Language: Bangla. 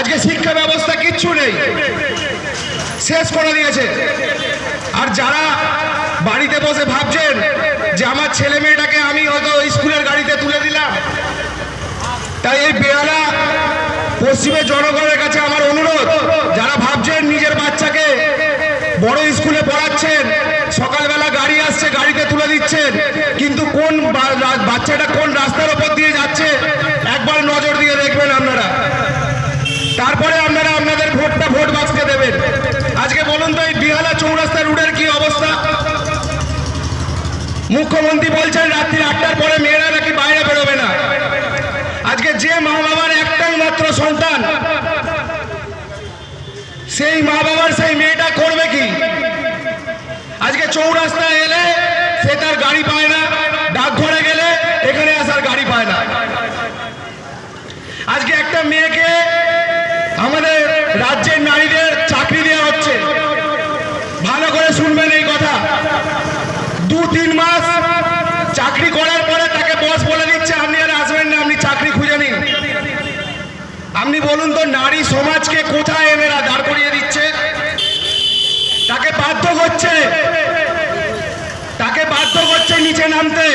আজকে শিক্ষা ব্যবস্থা কিচ্ছু নেই, শেষ করে দিয়েছে। আর যারা বাড়িতে বসে ভাবছেন যে আমার ছেলে মেয়েটাকে আমি হয়তো স্কুলের গাড়িতে তুলে দিলাম, তাই এই বেহালা পশ্চিমের জনগণের কাছে আমার অনুরোধ, যারা ভাবছেন নিজের বাচ্চাকে বড় স্কুলে পড়াচ্ছেন, সকালবেলা গাড়ি আসছে গাড়িতে তুলে দিচ্ছেন, কিন্তু কোন বাচ্চাটা কোন রাস্তার ওপর দিয়ে যাচ্ছে একবার নজর দিয়ে দেখবেন আপনারা, তারপরে আপনারা আপনাদের ভোটটা ভোট বাক্সে দেবেন। আজকে বলুন তো এই বেহালা চৌরাস্তা রোডের কি অবস্থা? মুখ্যমন্ত্রী বলছেন রাত্রি 8টার পরে মেয়েরা নাকি বাইরে বেরোবে না। আজকে যে মা বাবার একটাই মাত্র সন্তান, সেই মা বাবার সেই মেয়েটা করবে কি? আজকে চৌরাস্তায় এলে সে তার গাড়ি পায় না, ডাকঘরে গেলে এখানে আসার গাড়ি পায় না। আজকে একটা মেয়েকে আমাদের রাজ্যের নারীদের চাকরি দেওয়া হচ্ছে, ভালো করে শুনবেন এই কথা। 2-3 মাস চাকরি করার পরে তাকে বস বলে দিচ্ছে আপনি আর আসবেন না, আপনি চাকরি খুঁজে নিন। আপনি বলুন তো নারী সমাজকে কোথায় এরা দাঁড় করিয়ে দিচ্ছে? তাকে বাধ্য করছে নিচে নামতে।